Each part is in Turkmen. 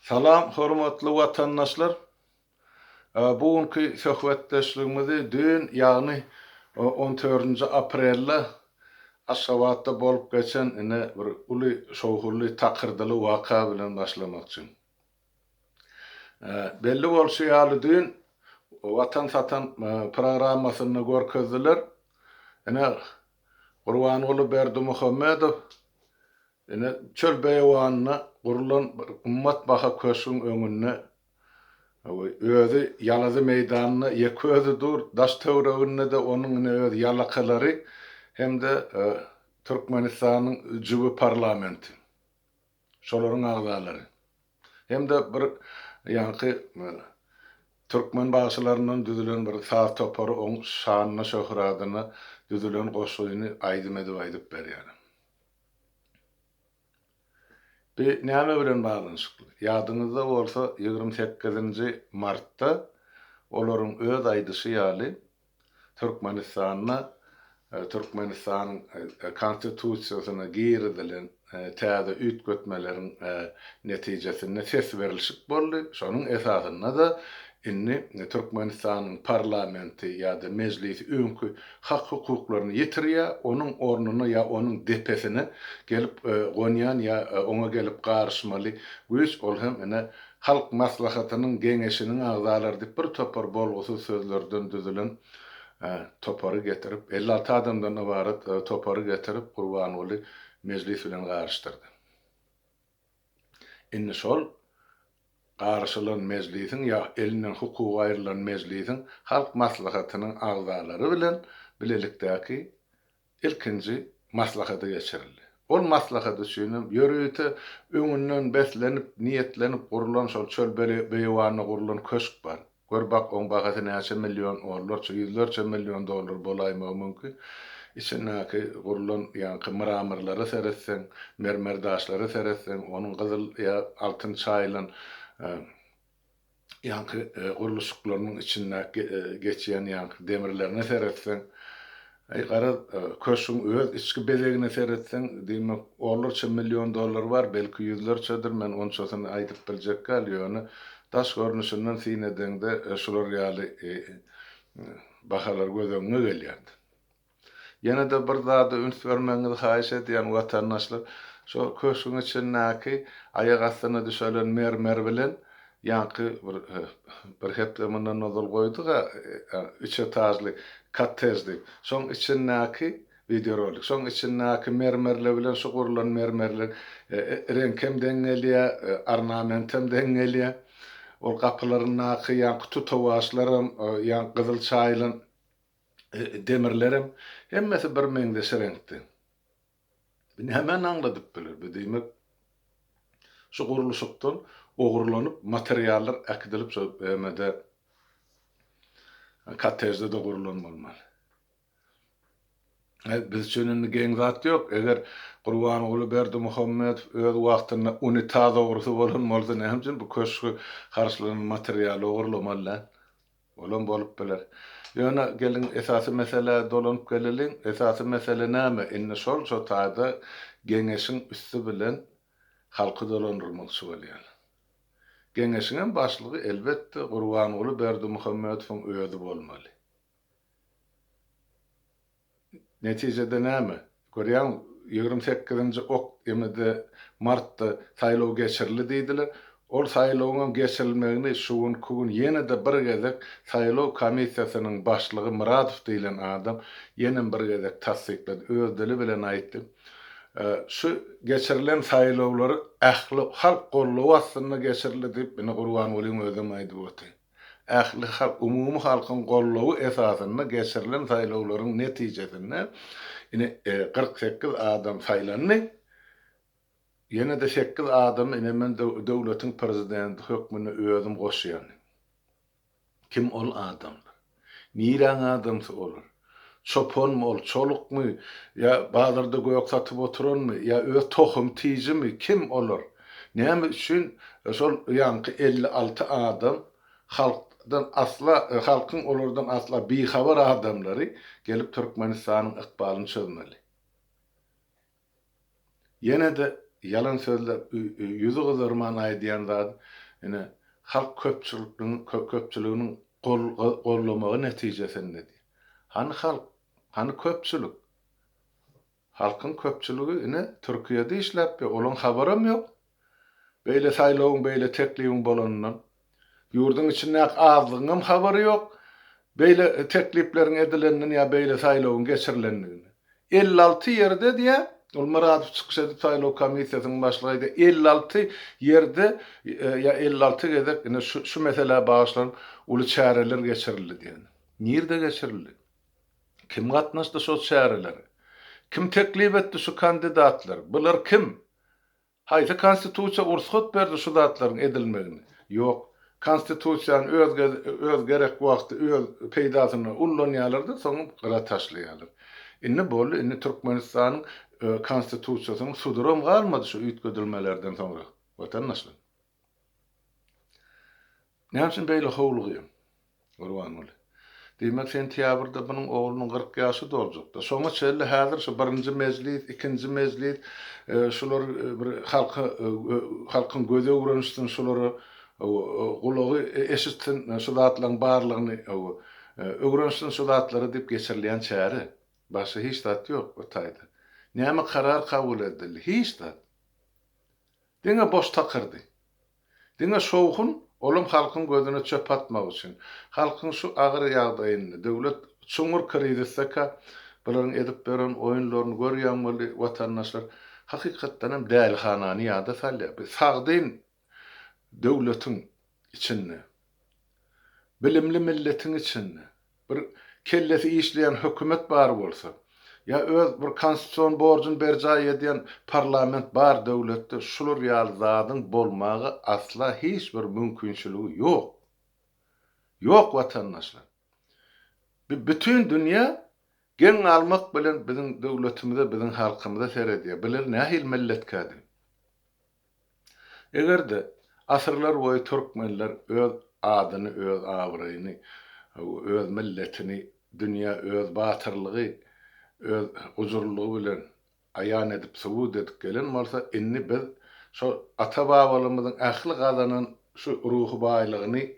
Salam, hormatly watandaşlar. Bugünkü söhbetleşigimizi dün, ýagny 14-nji aprelde Aşgabatda bolup geçen bir uly şowhurly takyrdyly waka bilen başlamakçy. Belli bolşy ýaly dün Watan Satan programmasyny görkezdiler. Gurbanuly Berdimuhammedow çöl beýwanyna gurulan ummat baha köşüň öňünde özü ýalazy meýdanyny ýeközi dur, daş töwereginde de onuň öz ýalakalary hemde Türkmenistanyň jübi parlamenti. Şolaryň agzalary. Hemde bir ýanky Türkmen başylaryndan düzülen bir saz topary oň şanyna şöhradyna düzülen goşugyny aýdym edip berýär. Näme bilen baglanşykly? Ýadyňyzda bolsa 28-nji martda olaryň öz aýdysy ýaly Türkmenistanyna Türkmenistanyň konstitusiýasyna girdilen täze ütgötmeleriň netijesinde ses berilşik boldy. Şonuň esasynda da inni Türkmenistanyň parlamenti ýa-da mejlisi öňkü hak hukuklaryny ýitirýär, onuň ornuny ýa onuň depesine gelip gonýan ýa oňa gelip garşymaly güýç ol hem halk maslahatynyň geňeşiniň agzalary diýip bir topar bolgusy sözlerden düzülen topary getirip 56 adamdan ibaret topary getirip Gurbanuly mejlis bilen garşdyrdy. Inni şol garşylan mejlisiň ýa elinden hukuky aýrylan mejlisiň halk maslahatynyň agzalary bilen bilelikdäki ilkinji maslahaty geçirildi. Ol maslahat üçin ýörüýte öňünden beslenip, niýetlenip gurulan şol çöl beýwanyna gurulan köşk bar. Gör bak oň bahasy näçe million dollar, yüzlerçe million dollar bolaýmagy mümkin. İçindäki gurulan ýanky mıramyrlary seretseň, mermerdaşlary seretseň, onuň gyzyl ýa altyn çaýlan ýanky guruluşyklarynyň içindäki geçýän ýanky demirlerini seretseň, gara köşüň öz içki bezegine seretseň, diýmek onlarça million dollar bar, belki yüzlerçedir, men onçasyny aýdyp biljek ýöne daş görnüşinden sinedende şolar ýaly bahalar gözeňe gelýärdi. Ýene de bir zada üns bermeňizi haýyş edýän watandaşlar, şo köşüň içindäki aýak astyna düşelen mermer bilen ýanky bir hepdemendan nozul goýdyga 3 etajly kottejdi. Şoň içindäki videorolik, şoň içindäki mermerler bilen şu gurulan mermerler renkem deňelýär, ornamentem deňelýär. Ol kapılaryndaky ýanky tutawaçlarym, ýanky gyzyl çaýlan demirlerim hemmesi bir meňdeşe reňkdi. Ben hemen anladyp biler. Diýmek şu guruluşykdan ogurlanyp materiallar akdylip şo emede kottejde de gurulanmaly. Biz üçin geň zat ýok. Eger Gurbanuly Berdimuhammedow öz wagtynda unitaza ogurusy bolan bolsa näme bu köşkü garşylanan materialy ogurlamaly. Olan bolup biler. Ýöne gelin esasy mesele dolanyp geleliň. Esasy mesele näme? Inni şol taýda geňeşiň üstü bilen halky dolandyrmakçy bolýar. Geňeşiň başlygy elbetde Gurbanuly Berdimuhammedowyň öýüdi bolmaly. Netijede näme? Görýän 28-nji martda saýlaw geçirildi diýdiler. Ol saýlawyň geçirilmegini şuň kugun ýene de bir gezek saýlaw komissiýasynyň başlygy Muradow diýilen adam ýene bir gezek tasdiklady. Öz dili bilen aýtdy. Şu geçirilen saýlawlary ähli halk gollawy aslynda geçirildi diýip meni Gurbanulyň özüm aýdyp ötdi. Ähli halk, umumy halkyň gollawy esasynda geçirilen saýlawlaryň netijesinde 48 adam saýlandy. Ýene de 8 adam men döwletiň prezidenti hökmüne özüm goşýan. Kim ol adamlar? Niýraň adamsy olar? Çoponmy ol, çolukmy, ýa bazarda göýek satyp oturanmy, ýa öz tohum tijimi kim olar? Näme üçin şol ýanky 56 adam halkyň olardan asla bihabar adamlary gelip Türkmenistanyň ykbalyny çözmeli. Ýene de yalan sözler yüzü kızarman aýdýan zat ine halk köpçülüğiniň gollamagy netijesinde. Hani halk, hani köpçülük? Halkyň köpçüligi ine Türkiýede işläpdi, olaň habarym ýok. Beýle saýlawyň, beýle teklibiň bolanyndan. Ýurdun içinde azlygyňam habary ýok. Beýle tekliplerin edilenden ya beýle saýlawyň geçirilendigini. 56 ýerde diýe, ol Muradov çykyş edip saýlaw komissiýasynyň başlygy 56 ýerde ya 56 gezek ine şu mesele bagyşlan uly çäreler geçirildi diýen. Nirde geçirildi? Kim gatnaşdy şol çäreleri? Kim teklip etdi şu kandidatlar? Bular kim? Haýsy konstitusiýa ursat berdi şu zatlaryň edilmegini? Ýok. Konstitusiýany öz gerek wagty öz peýdasyna ullanýarlardy, soň gara taşlaýarlar. Inni boldy, inni Türkmenistanyň konstitusiýasynyň suduram galmady şu üýtgedilmelerden soňra. Watandaşlar. Näçin beýle howlugy? Gurban bol. Demek sentýabrda bunyň oglunyň 40 ýaşy doljak. Soňa çelli häzir şu 1-nji mezlis, 2-nji mezlis şular bir halkyň göze öwrenişden şulary gulagy eşitsin şu zatlaryň barlygyny öwrenişden şu zatlary dip geçirilýän çäri. Başga hiç zat ýok o taýda. Näme karar kabul edildi? Hiç zat. Diňe boş takyrdy. Diňe şowhun olam halkyň gözüne çöp atmak üçin. Halkyň şu agyr ýagdaýyny döwlet çuňur kriziseka bilen edip beren oýunlaryny görýän boli watandaşlar hakykatdan hem dälhanany ýa-da salýar. Sagdyn döwletiň içinde, bilimli milletiň içinde bir kellesi işleyen hökümet bar bolsa, ya öz bir konstitusiyon borcun berjay edýän parlament bar döwletde şular ýalyzadyň bolmagy asla hiç bir mümkinçiligi ýok. Ýok watandaşlar. Bütün dünýä gen almak bilen biziň döwletimizde, biziň halkymyza seredýär. Bilir nähil milletkädi. Egerde asyrlar boyu Türkmenler öz adyny, öz awraýyny, öz milletini, dünýä öz batyrlygy, öz uzurluğu bilen ayan edip subut edip gelen bolsa inni biz şu ata-babalymyzyň ähli gazanan şu ruhy baýlygyny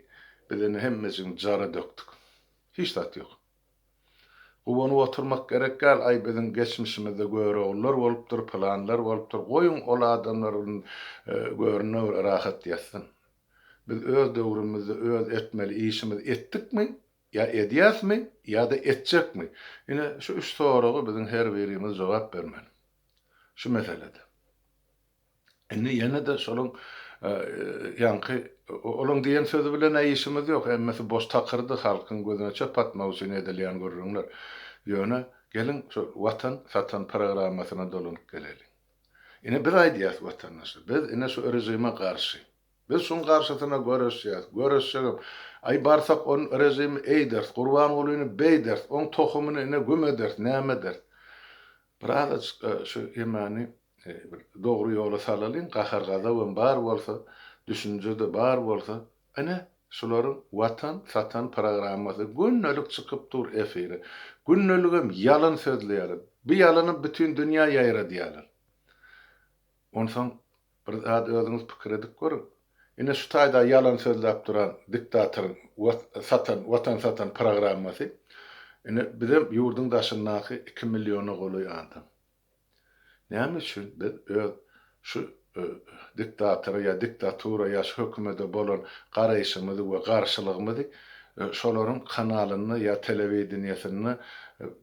bizden hemmesiň jara döktük. Hiç zat ýok. Owany oturmak gerek gal, ay biziň geçmişimizde göreler bolupdyr, planlar bolupdyr. Goýun ol adamlaryň görüne rahat ýatsyn. Biz öz döwrümizde öz etmeli işimiz etdikmi? Ya edýäsmi ya da etjekmi? Ine şu üç soraga biziň her birimiz jogap bermeli. Şu meselede. Ine ýene de şolaň ýanky olaň diýen sözü bilen işimiz ýok. Emmesi boş takyrdy halkyň gözüne çöp atmak üçin edilýän görüňler. Ýöne gelin şu watan satan programasyna dolunyp geleli. Ine bir aýdýas watandaşlar. Biz ine şu rejime garşy. Biz şun garşysyna görüşýäs. Ay barsak on rejimi eýder, Gurban Ulyny beýder, on tohumyny ine gömeder, näme der. Biraz şu ýemani dogry ýola salalyn, gahargaza we bar bolsa, düşünjede bar bolsa, ine şularyň watan satan programmasy günnelik çykyp dur efire. Günneligem yalan sözleýär. Bu ýalany bütün dünýä ýaýradýarlar. Onsoň bir zat özüňiz pikir edip görün. Ine şu taýda yalan sözläp duran diktatoryň watan satan programmasy ine bizim ýurdun daşyndaky 2 milyona goly adam. Näme üçin biz şu diktatora ya diktatura ya hökümete bolan garaýşymyzy we garşylygymyzy şolaryň kanalyny ya telewizionyny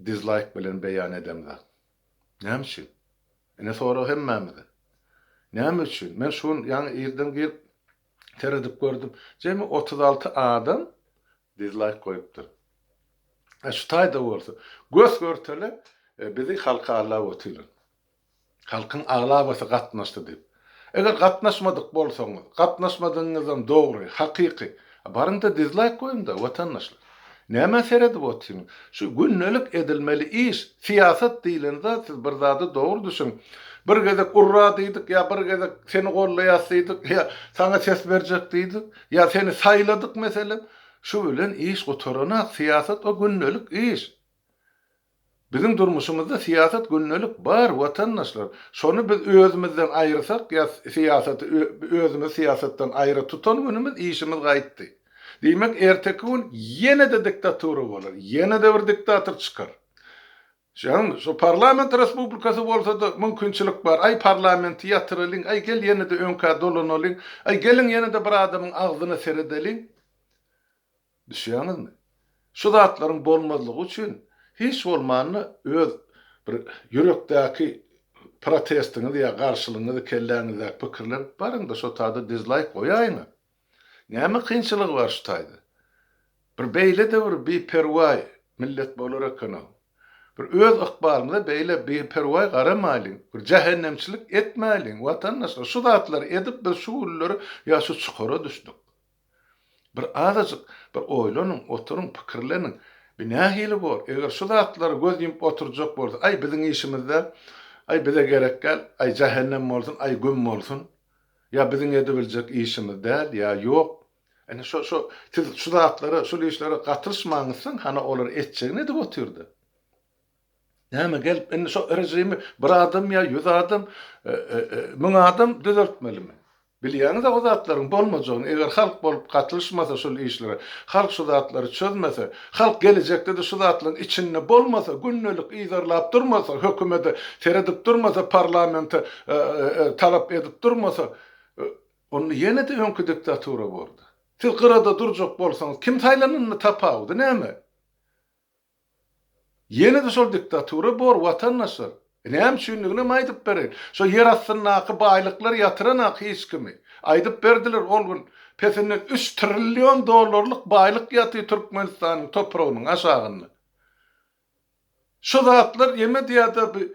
dislike bilen beýan edemler. Näme üçin? Ine sonra hemmemiz. Näme üçin? Men şun ýani ýerden gelip teredip gördüm. Jemi 36 adam dislike koyupdyr. Şu taýda bolsa, göz görtele bizi halka alap otylar. Halkyň aglabasy gatnaşdy diýip. Eger gatnaşmadyk bolsaňyz, gatnaşmadyňyzdan dogry, hakyky, barynda dislike koýun da watandaşlar. Näme seredip otyň? Şu günnelik edilmeli iş, siýasat diýilende siz bir zady dogry düşün. Bir gezek urra diýdik ya bir gezek seni gollaýasdyk ya sana ses berjek diýdik ya seni saýladyk meselen. Şu bilen iş gotarana siýasat o günnelik iş. Bizim durmuşumuzda siyaset günlük bar vatandaşlar. Şonu biz özümizden ayırsak ya siyaseti özümüz siyasetten ayrı tutan günümüz işimiz gaýtdy. Diýmek erteki gün yine de diktatura bolar. Yine de bir diktator çıkar. Şu parlament respublikası bolsa da mümkinçilik bar. Ay parlamenti yatırılın, ay gel yine de önka dolanalın, ay gelin yine de bir adamın ağzına seredelin. Düşýäňizmi? Şu zatlaryň bolmazlygy üçin hiç bolmany öz bir yürekdäki protestiňizi ýa garşylygyňyzy kelläňizde pikirler barın da şu taýda dislike goýaýyn. Näme kynçylygy bar şu taýda? Bir beýle de bir beperway millet bolarak kana. Bir öz ykbalymyza beýle beperway garamaýlyň, bir cehennemçilik etmäýlyň. Watandaşlar şu zatlar edip biz şu ulary ýa şu çukura düşdik. Bir azajyk bir oýlanyň, oturuň, pikirleniň. Bir nähili bor. Eger şu zatlary göz ýumyp oturjak bolsa, ay biziň işimizde, ay bize gerek gel, ay cehennem bolsun, ay gün bolsun. Ya biziň edebiljek işimiz däl, ya ýok. Ene şu şu zatlary, şu işlere gatyrşmaňyzsyň, hana olar etjegini dip oturdy. Näme gelip ene şu rejimi bir adam ya 100 adam, 1000 adam düzeltmelimi? Bilýäňiz o zatlaryň bolmajagyny, eger halk bolup gatylşmasa şol işlere, halk şu zatlary çözmese, halk gelecekde de şu zatlaryň içinde bolmasa, günnülük izarlap durmasa, hökümete teredip durmasa, parlamente talap edip durmasa, onu ýene de öňkü diktatura boldy. Siz gyrada durjak bolsaňyz, kim taýlanyny tapawdy, näme? Ýene de şol diktatura bor, watandaşlar. Näme şünligini aýdyp berer. Şo yer astynaky baýlyklar ýatyran hiç kimi. Aýdyp berdiler ol gün pesinden 3 trillion dollarlyk baýlyk ýaty Türkmenistanyň topragynyň aşagyny. Şo zatlar ýeme diýýärdi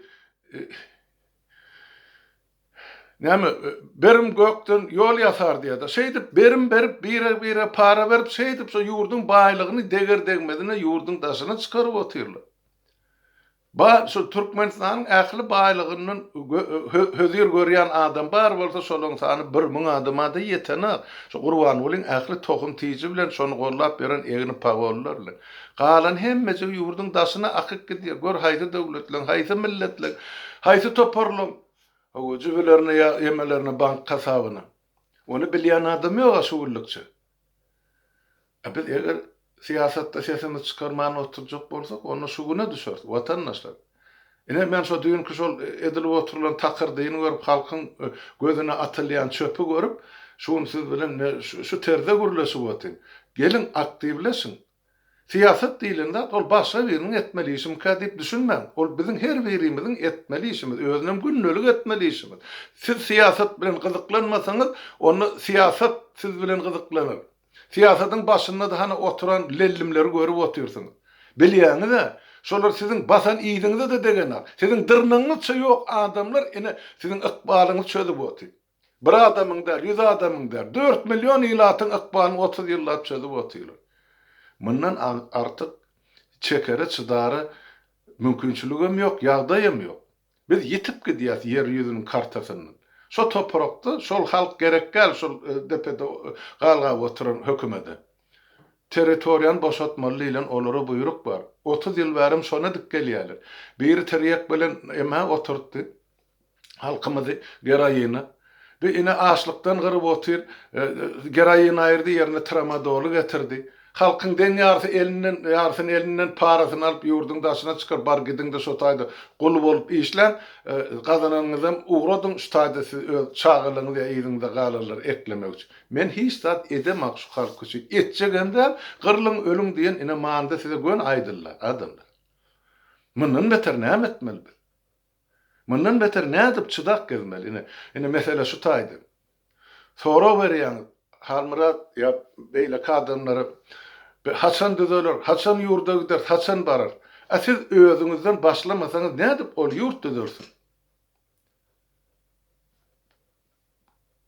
näme berim gökden ýol ýasar diýýärdi. Şeýdip berim berip bire para berip şeýdip şo ýurdun baýlygyny deger degmedine ýurdun daşyna çykaryp otyrlar. Şu Türkmenistanyň ähli baýlygynyň hözür görýän adam bar bolsa şolaň sany 1000 adama da ýetenek. Şu Gurban bolyň ähli tohum tiýiji bilen şonu gollap beren egni pagollar bilen. Galan hemmesi ýurdun daşyna akyp gidýär. Gör haýsy döwletler, haýsy milletler, haýsy toparlan. O jübelerini ýemelerini bank kasabyna. Onu bilýän adam ýok şu ulukçy. Biz eger siyasette sesimiz çıkarman oturacak bolsak, onu şu güne düşer, vatandaşlar. Ine men şu dünkü şol edilip oturulan takırdygyny görüp, halkyň gözüne atylýan çöpü görüp, şunu siz bilen şu terde gürleşip otyn. Gelin aktivleşin. Siyaset dilinde ol başa birinin etmeli işim kadip düşünmem. Ol bizim her birimizin etmeli işimiz, özünem günnülük etmeli işimiz. Siz siyaset bilen gyzyklanmasaňyz, onu siyaset siz bilen gyzyklanır. Siyasetin başında da hani oturan lellimleri görüp otursunuz. Bilýäňiz, şolar sizin basan iýdiňizde de degenler. Sizin dyrnagyňyz ýok adamlar ine sizin ykbalyňyzy çözüp otur. Bir adamyň der, 100 adamyň der, 4 milyon ilatyň ykbalyny 30 ýyllap çözüp oturlar. Mundan artyk çekere çydary mümkinçiligim ýok, ýagdaýym ýok. Biz ýetip gidýäs yer ýüzüniň kartasyny. Şo toprakda şol halk gerek gel şol depede galga oturan hökümete. Territoriýany boşaltmaly bilen olara buyruk bar. 30 ýyl bärim şona dik gelýärler. Biri teriýek bilen ema oturtdy. Halkymyzy geraýyna. Bir ine açlykdan gyryp otyr, geraýyny aýyrdy, ýerine tramadolu getirdi. Halkyň den elinden parasyny alyp ýurdun daşyna çykar bar gidin de şo taýda gul bolup işlen gazananyňyzam ugradyň şu taýda siz çağırlygyňyz ýa ýygyňda galarlar eklemek üçin. Men hiç zat edemek şu halk üçin. Etjegende gyrlyň ölüň diýen ine manda size gön aýdyllar adamlar. Mundan beter näme etmeli? Mundan beter nädip çydak gezmeli? Ine mesele şu taýda. Sora berýän Halmurat ýa beýle kadınlary haçan düzeler, haçan ýurda gider, haçan barar. Siz özüňizden başlamasaňyz nädip ol ýurt düzelsin?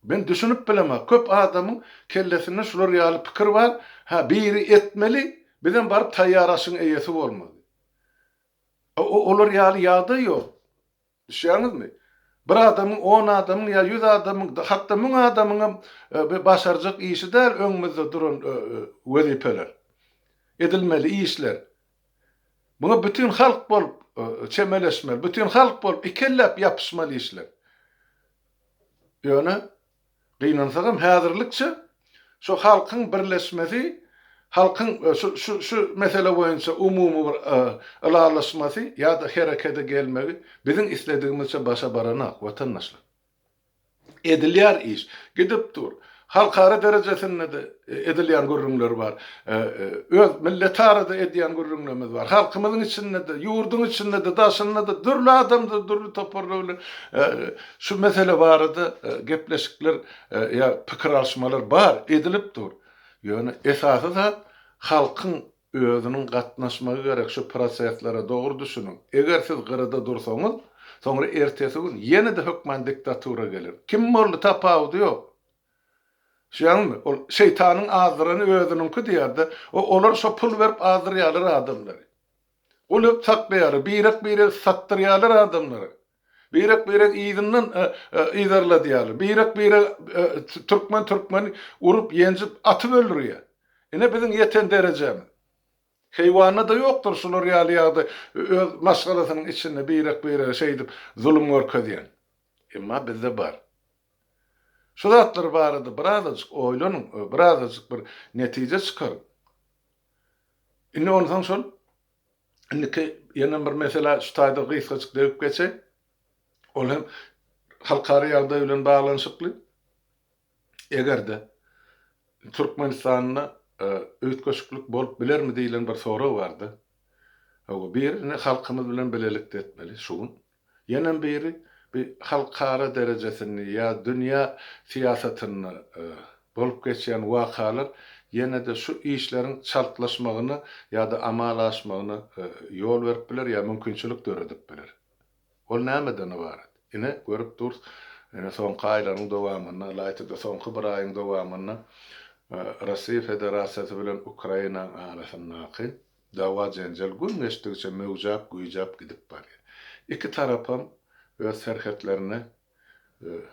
Ben düşünüp bilemem. Köp adamın kellesinde şular ýaly pikir var. Ha biri etmeli, bilen barıp taýyaraşyň eýesi bolmaly. Olar ýaly ýagdaý ýok. Düşýäňizmi? Bir adamın, 10 adamın ya 100 adamın, hatta 1000 adamın başaracak işi däl öňümizde duran wezipeler. Edilmeli işler. Buna bütün halk bolup çemeleşmeli. Bütün halk bolup ikellep yapışmaly işler. Ýöne gynansaňam häzirlikçe şu halkyň birleşmesi, halkyň şu mesele boýunça umumy bir alanlaşmasy ýa-da herekete gelmegi biziň isledigimizçe başa baranak watandaşlar. Edilýär iş. Gidip dur. Halkara derejesinde de edilýän gürrüňler bar. Öz milletara da edýän gürrüňlerimiz bar. Halkymyzyň içinde de, ýurduň içinde de, daşynda da dürli adamlar, dürli toparlawlar şu mesele barada gepleşikler ýa pikir alşmalar bar, edilip dur. Ýöne esasy da halkyň özüniň gatnaşmagy gerek şu proseslere dogry düşünün. Eger siz gyrada dursaňyz, soňra ertesi gün ýene de hökmen diktatura gelir. Kim boldy tapawdy ýok. Şuňmy? Ol şeytanyň azdyryny özüniňki diýerdi. Olar şo pul berip azdyrýarlar adamlary. Olup saklaýar, birek satdyrýarlar adamlary. Birek ýygynyň ýydarladýarlar. Birek türkmen urup ýenjip atyp öldürýär. Ine biziň ýeten derejemiz. Heýwanda da ýokdur şular ýaly öz maşgalasynyň içinde birek şey edip zulüm görkezýän. Emma bizde bar. Şu zatlar barada birazajyk oýlanyň, birazajyk bir netije çykar. Ine ondan şol inniki ýene bir mesele şu taýda gysgaçyk degip geçe. Ol hem halkary ýagdaý bilen baglanyşykly. Egerde Türkmenistanyna öýtgeçlik bolup bilermi diýilen bir soraw bardy. O bir halkymyz bilen bilelikde etmeli şuň. Ýene biri bir halkara derejesini ýa dünýä siýasatyny bolup geçýän wakalar ýene de şu işleriň çaltlaşmagyny ýa-da amalaşmagyny ýol berip biler ýa mümkinçilik döredip biler. Ol nämeden ibaret? Ine görüp dur, ine soňky aýlaryň dowamyna, laýtda soňky bir aýyň dowamyna Russiýa Federasiýasy bilen Ukraina arasyndaky dawa janjal gün geçdikçe mewjap güýjap gidip barýar. İki tarapam öz serhetlerine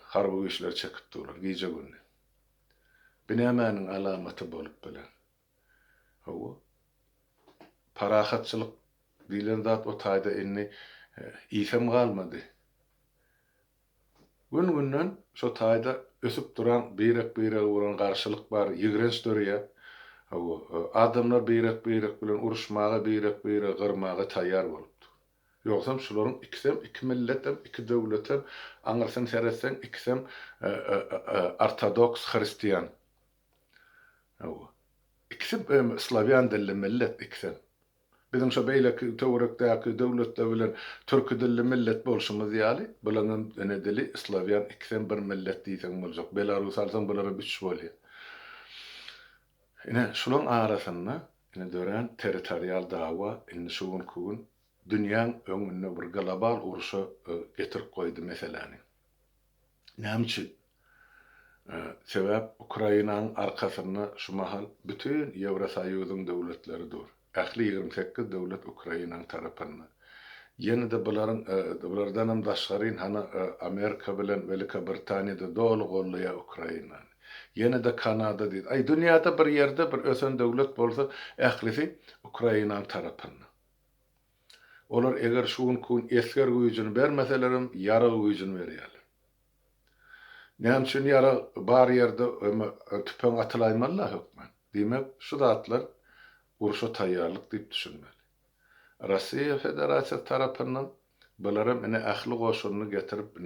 harby işler çekip durlar gece günü. Binemäniň alamaty bolup bilen. O parahatçylyk diýilen zat o taýda inni isem galmady. Gün-günden şu taýda ösüp duran birek uran garşylyk bar, ýigrenç dörýär. Adamlar birek bilen uruşmaga birek gyrmaga taýýar bolupdy. Ýoksam şularyň ikisem iki milletem, iki döwletem, aňyrsan seretsen ikisem ortodoks hristiýan. İkisem Slaviýan dilli millet ikisem. Bizim şu beýleki töwerekdäki döwletler bilen türk dilli millet bolşumyz ýaly, bulanyň ene dili Slaviýan ikisem bir millet diýsen boljak. Belarus alsan bulary üç bolýar. Ine şularyň arasynda ine dören territorial dawa, ine şuň kugun dünýäň öňüne bir global uruşa getirip goýdy meseleni. Näme sebäp Ukrainanyň arkasynda şu mahal bütün Ýewrosoýuzyň döwletleri dur. Ähli 28 döwlet Ukrainanyň tarapynda. Ýene de bulardan hem daşgaryn hana Amerika bilen Welika Britaniýa da dolu gollaýar Ukrainany. Ýene de Kanada diýdi. Ay dünýäde bir ýerde bir ösen döwlet bolsa, ählisi Ukrainanyň tarapynda. Olar eger şuň kun esker güýjüni bermeselerim, ýara güýjüni berýärler. Näme üçin ýara bar ýerde tüpeň atylaýmanlar hökmen. Diýmek, şu zatlar uruşa taýýarlyk diýip düşünmeli. Russiýa Federasiýasy tarapyndan bularym ine ähli goşunyny getirip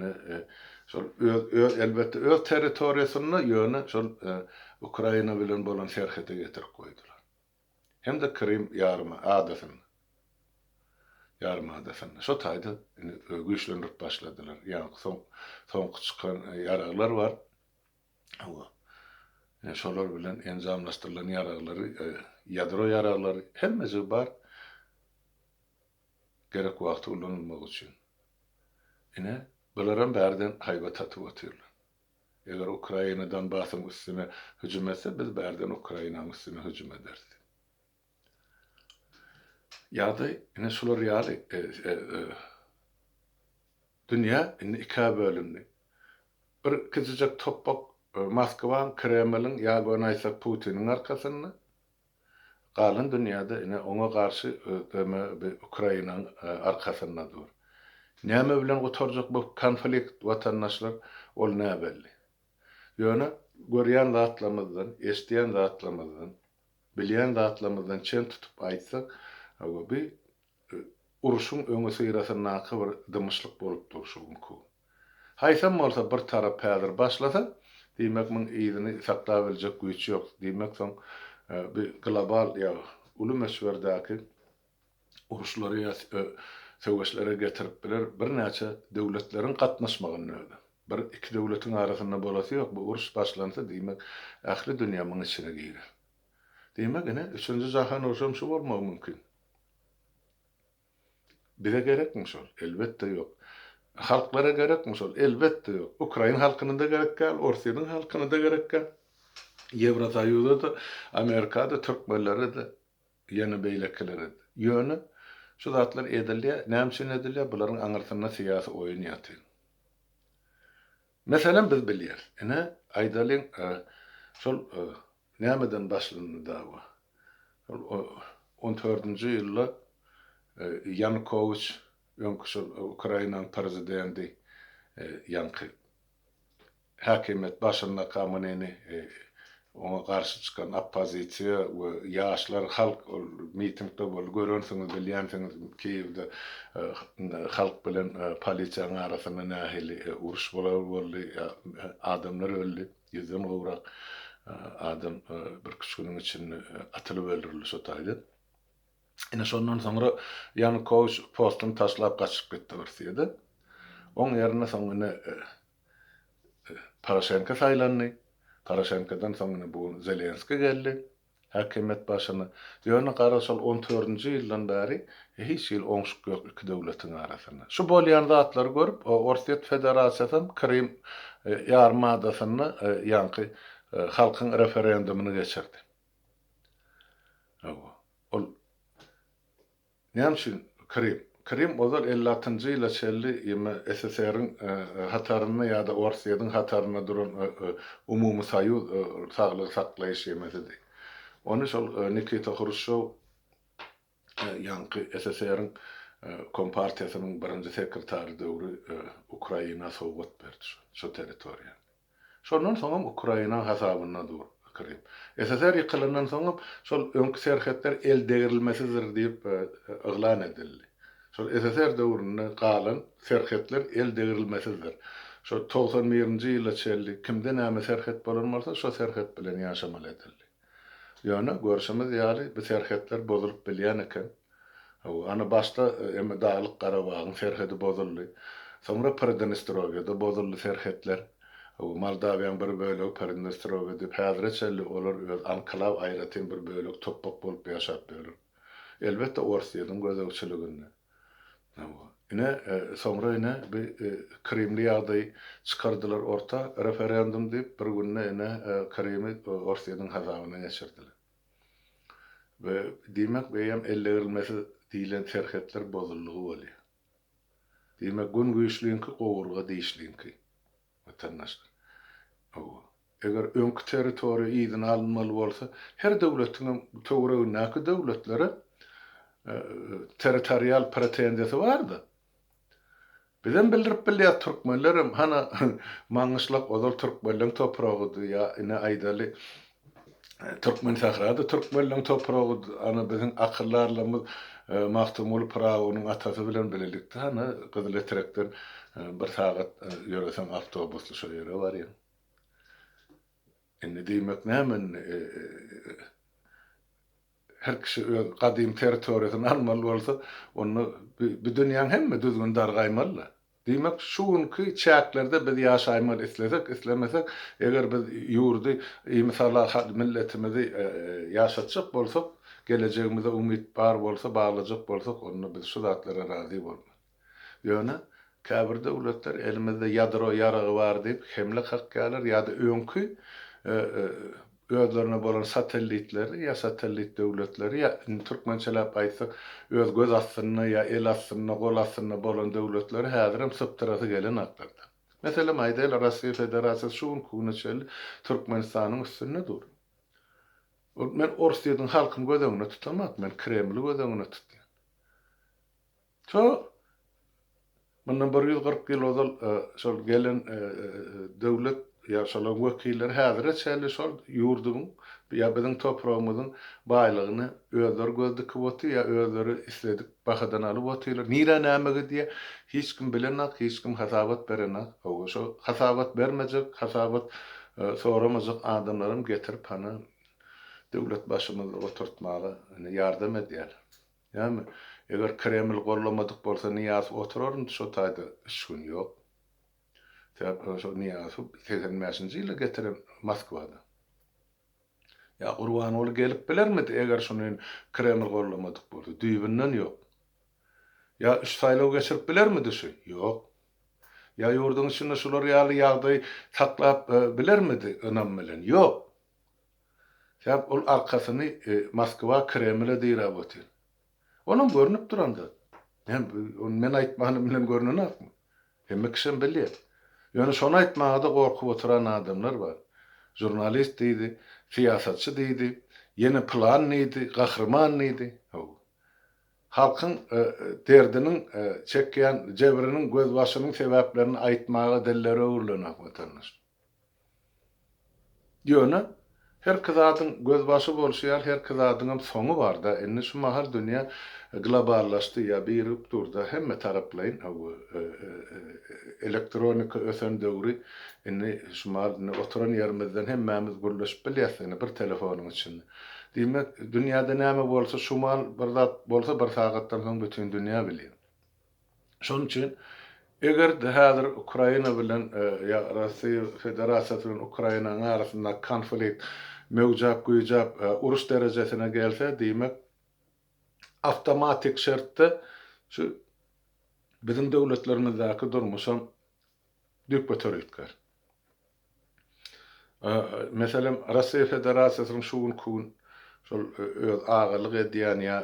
şol elbetde öz territoriýasyna ýöne şol Ukraina bilen bolan serhete getirip goýdular. Hem de Krim ýarymadasyny. Şu taýda güýçlenip başladylar. Ýani soňky çykan ýaraglar bar. Şolar bilen enzamlaşdyrylan ýaraglary, ýadro ýaraglary hemmesi bar. Gerek wagty ulanmak üçin. Ine bularym bärden haýba tatyp otyrlar. Eger Ukrainadan basym üstüne hüjüm etse, biz bärden Ukrainanyň üstüne hüjüm ederiz. Ýa-da ine şular ýaly dünýä ine iki bölümli. Bir kiçijek topok Moskwaň, Kremliň ýa-da Putin'in arkasynda, galan dünýäde ine oňa garşy Ukrainanyň arkasynda dur. Näme bilen gotarjak bu konflikt watandaşlar ol näbelli. Ýöne görýän zatlarymyzdan, eşdiýän zatlarymyzdan, bilýän zatlarymyzdan çen tutup aýtsak, bir uruşun öňe syrasyndaky bir dymyşlyk bolup durşy mümkin. Haýsam bolsa bir tarap häzir başlasa, diýmek min ýygyny saklap biljek güýç ýok. Diýmek soň bir global ýa uly meşwerdäki uruşlary ýa söwgeçlere getirip biler bir näçe döwletleriň gatnaşmagyny öňe. Bir iki döwletiň arasynda bolasy ýok, bu uruş başlansa diýmek ähli dünýämiň içine girer. Diýmek ine 3-nji jahan uruşy şu bolmagy mümkin. Bize gerekmi şol? Elbette ýok. Halklara gerekmi şol? Elbette ýok. Ukraina halkyna da gerek gel, Orsiýanyň halkyna da gerek gel. Ýewropaýyda da, Amerikada türkmenleri de, ýene beýlekleri de. Ýöne şu zatlar edilýär, näme üçin edilýär? Bularyň aňyrsyna syýasy oýun ýatyr. Meselen biz bilýär. Ine aýdalyň şol nämeden başlandy dawa? 14-nji ýylda Yanukovych öňkü Ukrainanyň prezidenti ýanky häkimet başynda Kameneni ona garşy çykan oppozisiýa we ýaşlar halk mitingde bol görünsüňiz bilýänsiňiz Kiýewde halk bilen polisiýanyň arasynda nähili uruş boldy, adamlar öldü, ýüzden gowrak adam bir küçüğünün içinde atılıp öldürüldü sotaýdy. Ine şondan soňra Yanukovych postuny taşlap gaçyp gitdi birsiýede. Oň ýerine soňra Poroshenko saýlandy. Poroshenkodan soňra bu Zelenski geldi. Häkimet başyny. Ýöne garaşal 14-nji ýyldan bäri hiç ýyl oňşuk ýok iki döwletiň arasynda. Şu bolýan zatlar görüp Orsiýet Federasiýasyny Krim ýarmadasyny ýanky halkyň referendumyny geçirdi. Ol näme üçin Krim ozal 56-njy ýyla çelli SSR-iň hataryna ýa-da Orsiýanyň hataryna duran umumy saýuz saglyk saklaýyş ýemedi. Onu şol Nikita Khrushchev ýanky SSR-iň Kompartiýasynyň birinji sekretary döwri Ukraina sowgat berdi şu territoriýa. Şondan soň Ukraina hasabyna dur Krim. SSR ýykylandan soň şol öňkü serhetler el degirilmesidir diýip yglan edildi. Şol SSR döwründe galan serhetler el degirilmesidir. Şo 91-nji ýyla çelli kimde näme serhet bolanmarsa şo serhet bilen ýaşamaly edildi. Ýöne görşemiz ýaly bu serhetler bozulyp bilýän eken. Ana başda emme Dağlyk Garabagyň serhedi bozuldy. Soňra Pridnestrovýada bozuldy serhetler. Moldawiýanyň bir bölegi Pridnestrovýa diýip häzire çelli olar öz anklaw aýratyn bir bölek toppak bolup ýaşap berýär. Elbetde Orsiýanyň gözegçiliginde. Ine soňra ine bir Krimli ýagdaý çykardylar orta referendum diýip bir günne ine Krimi Orsiýanyň hazabyna geçirdiler. Ve diýmek beýem ellerilmesi diýilen serhetler bozuldygy bolýar. Diýmek gün güýçliňki gowurga diýişliňki. Vatandaşlar. Eger öňkü territoriýa ýygyň alınmaly bolsa, her döwletiň töwregi näki döwletlere territorial pretendiýasy bardy. Bizem bildirip bilýär türkmenlerim hana maňyşlak ozal türkmenliň topragydy ýa ine aýdaly Türkmen sahrada Türkmenliň topragy ana biziň akyllarlarymyz Mahtumul Pragowyň atasy bilen bilelikde hana Gyzyl Etrekden bir sagat ýöresem awtobusly şo ýere barýar. Indi diýmek näme her kişi gadym territoriýasyny almaly bolsa, onu bu dünýäň hemme düzgün dargaýmaly. Diýmek şuňky çäklerde biz ýaşaýmaly islemesek, eger biz ýurdy mesela milletimizi ýaşatjak bolsak, gelejegimize umyt bar bolsa, baglajak bolsak, onu biz şu zatlara razy bolmaly. Ýöne käbir döwletler elimizde ýadro ýaragy bar diýip hemle hak gelir ýa-da öňkü özlerine bolan satellitleri ýa satellit döwletleri ýa türkmençelap aýtsak öz göz astyna ýa el astyna gol astyna bolan döwletleri häzirim syptyrasy gelen aktardy. Meselem aýdaýlar Russiýa Federasiýasy şuň kuňa çelli Türkmenistanyň üstünde dur. Men Orsiýadyň halkyny gözeňine tutamak, men Kremli gözeňine tutýan. Şo bundan 140 ýyl ozal şol gelen döwlet ýa şol wekiller häzir çäli şol ýurdumyň ýa biziň toprağymyzyň baýlygyny özleri gözdükip otur ýa özleri isledik bahadan alyp oturlar. Nire näme diye hiç kim bilenak, hiç kim hasabat berenak. Şo hasabat bermejek, hasabat soramajak adamlarym getirip hana döwlet başymyza oturtmagy ýardam edýär. Ýa-ni eger Kreml gollamadyk bolsa niýas oturaryn şo taýda iş gün ýok. Täp şo niýasy 85-nji ýyla getiren Moskwada. Ya Urwan ol gelip bilermidi eger şonu Kreml gollamadyk bolsa düýbinden ýok. Ya üç saýlaw geçirip bilermidi şu? Ýok. Ya ýurduň içinde şular ýaly ýagdaý saklap bilermidi önam bilen? Ýok. Täp ol arkasyny Moskwa Kremle diýip otur. Onun görünüp duranda. Men aýtmanym bilen görünenakmy? Hemme kişim bilýär. Ýöne şonu aýtmagda gorkup oturan adamlar bar. Jurnalist diýdi, siýasatçy diýdi, ýene plan diýdi, gahrman diýdi. Halkyň derdiniň çekýän jebiriniň göz başynyň sebäplerini aýtmaga dilleri öwürlenek watandaş. Ýöne her kyzadyň göz başy bolşýar, her kyzadyň soňu bar da. Indi şu mahal dünýä globallaşdy ýa bir turda hemme taraplaýyn elektronika ösen döwri indi şu mahal oturan ýerimizden hemmämiz gürleşip bilýäsini bir telefonyň içinde. Diýmek dünýäde näme bolsa şu mahal bir zat bolsa bir sagatdan soň bütün dünýä bilýär. Şonuň üçin eger de häzir Ukraina bilen ýa Russiýa Federasiýasy bilen Ukrainanyň arasynda konflikt mewjap güýjap uruş derejesine gelse diýmek awtomatik şertde şu biziň döwletlerimizdäki durmuşam düpetörütkär. Meselem Russiýa Federasiýasynyň şugun kun şol öz agalyk edýän ýa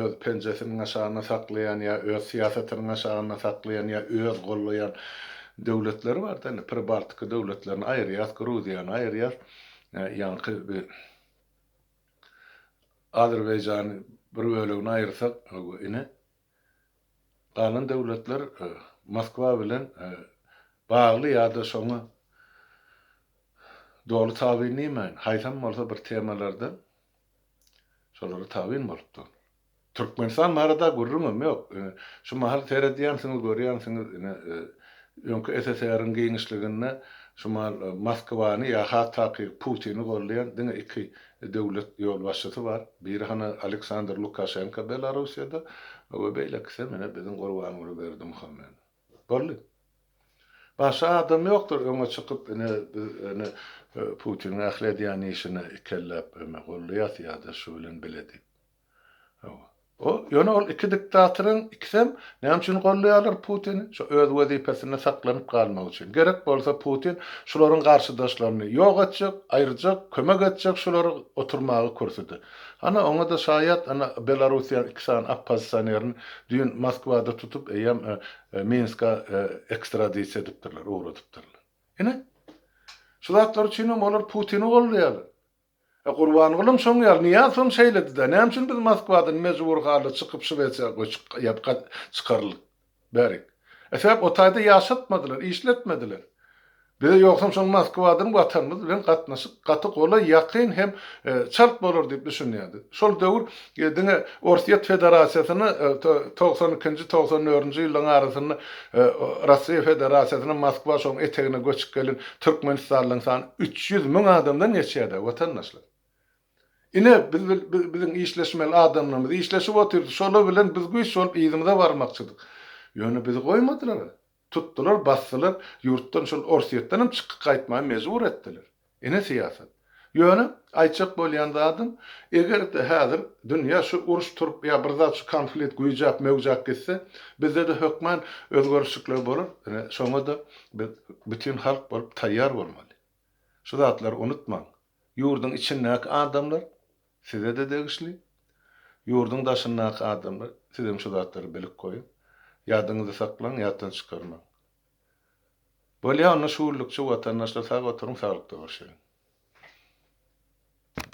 öz penjesiniň aşagyna saklaýan ýa öz siýasatynyň aşagyna saklaýan ýa öz gollaýan döwletleri bar da. Pribartyky döwletlerini aýyrýar, Gruziýany aýyrýar. Ýanky Azerbaýjany bir bölegini aýyrsak, ine galan döwletler Moskwa bilen bagly ýa-da şoňa dolu tabinliymen. Haýsam bolsa bir temalarda şolary tabin bolupdy. Türkmenistan marada gurrumam ýok. Şu mahal seredýänsiňiz, görýänsiňiz ýönkü SSR-iň giňişliginde şu mahal Moskwany ýa hatda Putyny gollayan diňe iki döwlet ýol başçysy bar. Biri hana Aleksandr Lukashenko Belarusiýada, we beýlekse mene biziň Gurbanly Berdimuhammed. Bolly. Başa adam ýokdur öňe çykyp ene Putynyň ähledýän işini kellep gollaýar ýa-da şu bilen biledi. O ýöne ol iki diktatoryň ikisem näme üçin gollaýarlar Putyny? Şu öz wezipesine saklanyp galmak üçin. Gerek bolsa Putin şularyň garşydaşlaryny ýok etjek, aýyrjak, kömek etjek, şulary oturmagy körsedi. Ana oňa da şaýat ana Belarusiýa iksan oppozisionerini düýün Moskwada tutup eýem Minska ekstradisiýa edipdirler, uğradypdyrlar. Ine şu zatlar üçin olar Putyny gollaýarlar. Gurban gulum şoň ýaly niýe şoň şeýledi de näme üçin biz Moskwadan mejbur galy çykyp Şwetsiýaga ýapgat çykarlyk berik. Sebäp o taýda ýaşatmadylar, işletmediler. Biz ýoksam şoň Moskwadan watanymyz bilen gatnaşyp gaty gola ýakyn hem çarp bolar diýip düşünýärdi. Şol döwür diňe Orsiýet Federasiýasyny 92-94-nji ýyllaryň arasynda Russiýa Federasiýasynyň Moskwa şoň etegine göçüp gelen Türkmenistanyň sany 300 000 adamdan geçýärdi watandaşlar. Ine biziň işleşmeli adamlarymyz işleşip oturdy. Şolar bilen biz güýç şol ýygyna barmakçydyk. Ýöne bizi goýmadylar. Tutdular, basdylar, ýurtdan şol Orsiýetden hem çykyp gaýtmagy mejbur etdiler. Ine siýasat. Ýöne aýtjak bolýan adam eger de häzir dünýä şu uruş turup ýa bir zat şu konflikt güýjap, mewjap gitse, bizde de hökmen özgörüşlikler bolar. Şoňa da bütün halk bolup taýýar bolmaly. Şu zatlar unutmaň. Ýurduň içindäki adamlar size de degişli. Ýurduň daşyndaky adamlar sizem şu zatlary bilip goýun. Ýadyňyzda saklaň, ýatdan çykarmaň. Bolýa ona şuurlukçy watandaşlar sag oturuň, saglykda barşaýyn.